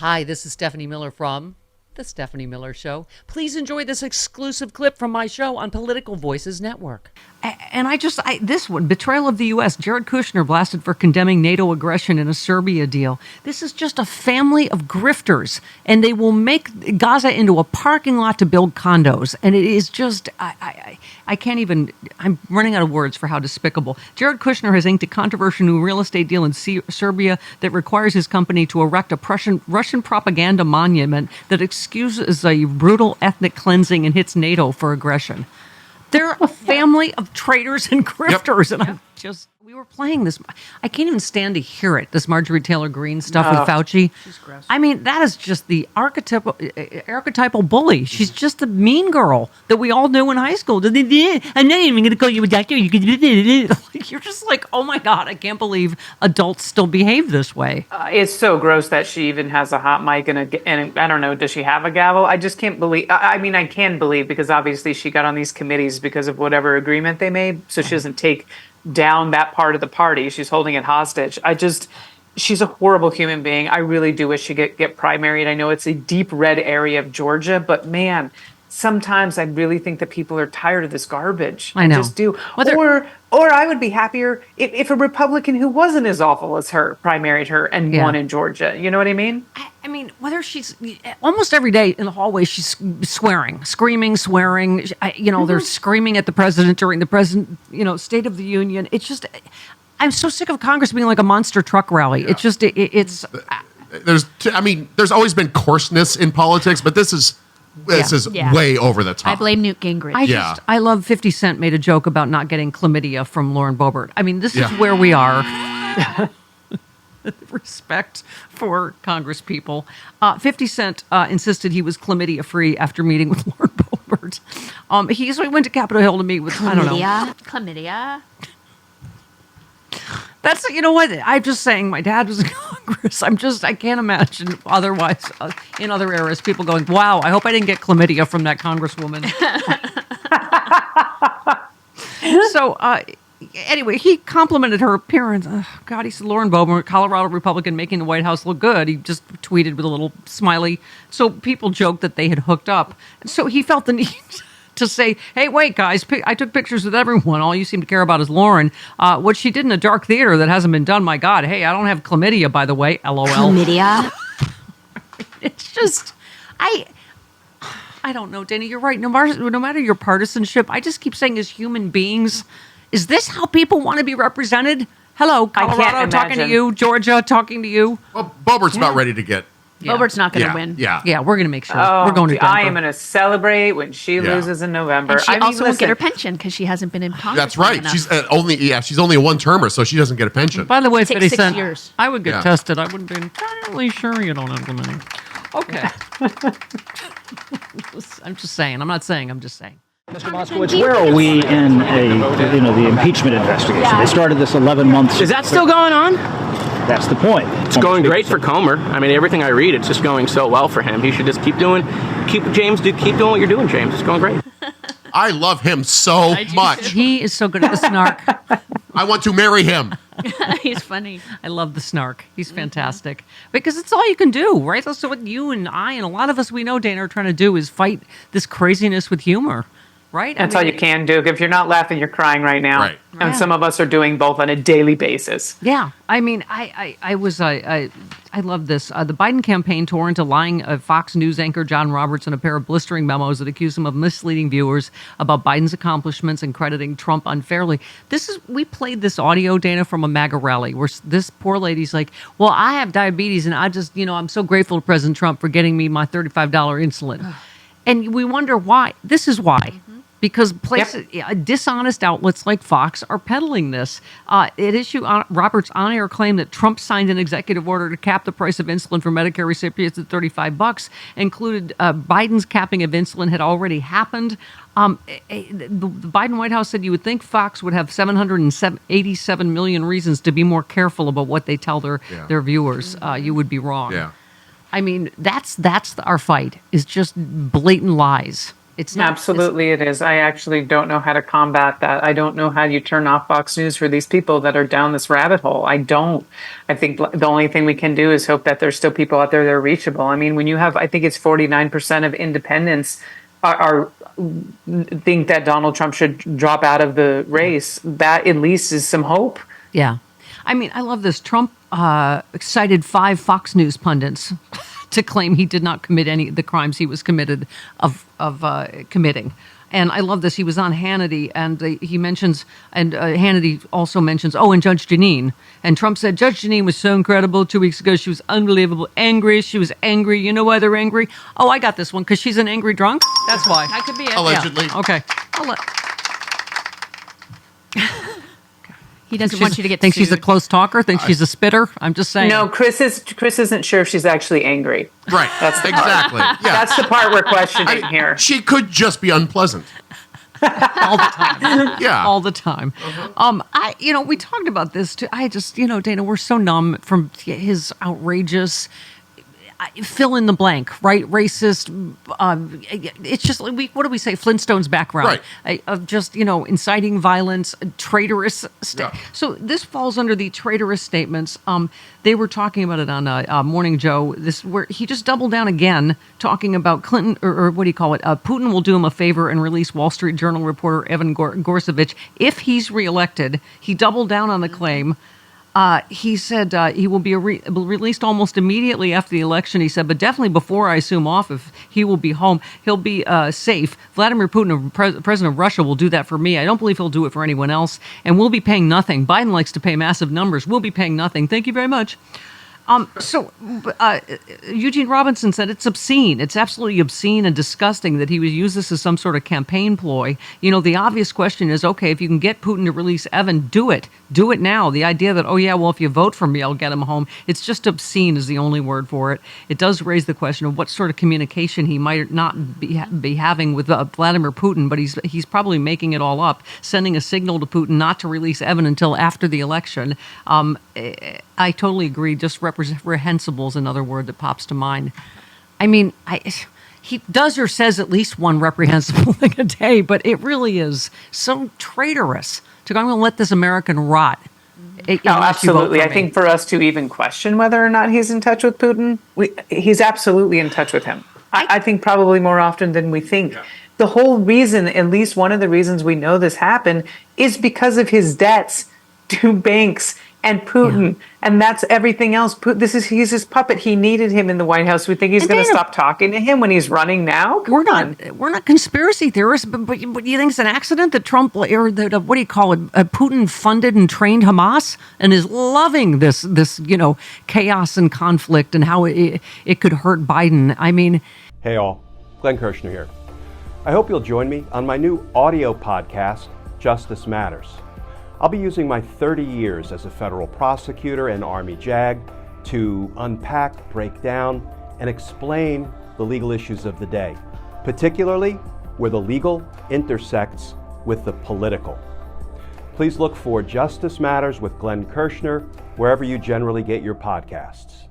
Hi, this is Stephanie Miller from The Stephanie Miller Show. Please enjoy this exclusive clip from my show on Political Voices Network. And this one, betrayal of the U.S. Jared Kushner blasted for condemning NATO aggression in a Serbia deal. This is just a family of grifters, and they will make Gaza into a parking lot to build condos. And it is just, I can't even, I'm running out of words for how despicable. Jared Kushner has inked a controversial new real estate deal in Serbia that requires his company to erect a Russian propaganda monument that excuses a brutal ethnic cleansing and hits NATO for aggression. They're a family of traitors and grifters, and we were playing this. I can't even stand to hear it, this Marjorie Taylor Greene stuff with Fauci. She's gross. I mean, that is just the archetypal bully. She's just the mean girl that we all knew in high school. I'm not even going to call you a doctor. You're just like, oh my God, I can't believe adults still behave this way. It's so gross that she even has a hot mic and I don't know, does she have a gavel? I just can't believe. I mean, I can believe because obviously she got on these committees because of whatever agreement they made. So she doesn't take down that part of the party. She's holding it hostage. She's a horrible human being. I really do wish she get primaried. I know it's a deep red area of Georgia, but man, sometimes I really think that people are tired of this garbage. I know. I just do. Or I would be happier if a Republican who wasn't as awful as her primaried her and won in Georgia. You know what I mean? I mean, whether she's almost every day in the hallway, she's screaming, swearing. They're screaming at the president during the State of the Union. It's just, I'm so sick of Congress being like a monster truck rally. Yeah. It's just, it's. There's always been coarseness in politics, but this is way over the top. I blame Newt Gingrich. I love 50 Cent made a joke about not getting chlamydia from Lauren Boebert. I mean, this is where we are. Respect for Congress people. 50 Cent insisted he was chlamydia free after meeting with Lauren Boebert. He went to Capitol Hill to meet with Chlamydia. That's, you know what? I'm just saying my dad was in Congress. I can't imagine otherwise in other eras people going, wow, I hope I didn't get chlamydia from that congresswoman. So anyway, he complimented her appearance. God, he said, Lauren Boebert, Colorado Republican, making the White House look good. He just tweeted with a little smiley. So people joked that they had hooked up. And so he felt the need to say, hey, wait, guys, I took pictures with everyone. All you seem to care about is Lauren. What she did in a dark theater that hasn't been done, my God. Hey, I don't have chlamydia, by the way. LOL. Chlamydia? It's just, I don't know, Danny. You're right. No matter your partisanship, I just keep saying as human beings, is this how people want to be represented? Hello, Colorado talking to you, Georgia talking to you. Well, Boebert's about ready to get. Boebert's not going to win. Yeah, we're going to make sure. We're going to Denver. I am going to celebrate when she loses in November. And she also won't get her pension because she hasn't been in Congress. That's right. She's only a one-termer, so she doesn't get a pension. By the way, 50 Cent, 6 years. I would get tested. I wouldn't be entirely sure you don't have the money. Okay. I'm just saying. I'm not saying. I'm just saying. Mr. Moskowitz, where are we in the impeachment investigation? They started this 11 months. Is that still going on? That's the point. It's going great for Comer. I mean, everything I read, it's just going so well for him. He should just keep doing what you're doing, James. It's going great. I love him so much. He is so good at the snark. I want to marry him. He's funny. I love the snark. He's fantastic. Because it's all you can do, right? That's what you and I and a lot of us we know, Dana, are trying to do is fight this craziness with humor. Right? That's all you can do. If you're not laughing, you're crying right now. Right. And some of us are doing both on a daily basis. Yeah. I mean, I love this. The Biden campaign tore into lying Fox News anchor John Roberts in a pair of blistering memos that accuse him of misleading viewers about Biden's accomplishments and crediting Trump unfairly. We played this audio, Dana, from a MAGA rally where this poor lady's like, well, I have diabetes and I just, I'm so grateful to President Trump for getting me my $35 insulin. And we wonder why. This is why. Because dishonest outlets like Fox are peddling this. It issued Roberts' on-air claim that Trump signed an executive order to cap the price of insulin for Medicare recipients at $35. Included Biden's capping of insulin had already happened. The Biden White House said you would think Fox would have 787 million reasons to be more careful about what they tell their viewers. You would be wrong. Yeah. I mean, that's our fight, is just blatant lies. It's not Absolutely, it is. I actually don't know how to combat that. I don't know how you turn off Fox News for these people that are down this rabbit hole. I don't. I think the only thing we can do is hope that there's still people out there that are reachable. I mean, when you have, I think it's 49% of independents are think that Donald Trump should drop out of the race. That at least is some hope. Yeah. I mean, I love this. Trump cited 5 Fox News pundits to claim he did not commit any of the crimes he was committed of committing. And I love this. He was on Hannity, and he mentions, and Hannity also mentions, and Judge Jeanine. And Trump said, Judge Jeanine was so incredible 2 weeks ago. She was unbelievable. Angry. She was angry. You know why they're angry? Oh, I got this one, because she's an angry drunk? That's why. That could be it. Allegedly. Yeah. Okay. He doesn't want you to get Think sued. she's a close talker? Think she's a spitter? I'm just saying. No, Chris isn't sure if she's actually angry. Right. That's the exactly. Yeah. That's the part we're questioning here. She could just be unpleasant. All the time. Yeah. All the time. We talked about this too. I just, Dana, we're so numb from his outrageous fill in the blank, right? Racist. It's just, what do we say? Flintstones background. Right. Of just, inciting violence, traitorous. Yeah. So this falls under the traitorous statements. They were talking about it on Morning Joe. Where he just doubled down again, talking about Clinton, or what do you call it? Putin will do him a favor and release Wall Street Journal reporter Evan Gorsovich if he's reelected. He doubled down on the claim. He said he will be released almost immediately after the election. He said, but definitely before I assume office, he will be home. He'll be safe. Vladimir Putin, president of Russia, will do that for me. I don't believe he'll do it for anyone else. And we'll be paying nothing. Biden likes to pay massive numbers. We'll be paying nothing. Thank you very much. Eugene Robinson said it's obscene. It's absolutely obscene and disgusting that he would use this as some sort of campaign ploy. The obvious question is, okay, if you can get Putin to release Evan, do it. Do it now. The idea that, if you vote for me, I'll get him home. It's just obscene is the only word for it. It does raise the question of what sort of communication he might not be having with Vladimir Putin, but he's probably making it all up, sending a signal to Putin not to release Evan until after the election. I totally agree. Just reprehensible is another word that pops to mind. I mean, he does or says at least one reprehensible thing a day, but it really is so traitorous to go, I'm going to let this American rot. Absolutely. I think for us to even question whether or not he's in touch with Putin, he's absolutely in touch with him. I think probably more often than we think. Yeah. The whole reason, at least one of the reasons we know this happened, is because of his debts to banks and Putin, and that's everything else. He's his puppet. He needed him in the White House. We think he's going to stop talking to him when he's running now. We're not conspiracy theorists, but you think it's an accident that Trump or that what do you call it? Putin funded and trained Hamas and is loving this chaos and conflict and how it could hurt Biden. I mean, hey all, Glenn Kushner here. I hope you'll join me on my new audio podcast, Justice Matters. I'll be using my 30 years as a federal prosecutor and Army JAG to unpack, break down, and explain the legal issues of the day, particularly where the legal intersects with the political. Please look for Justice Matters with Glenn Kushner wherever you generally get your podcasts.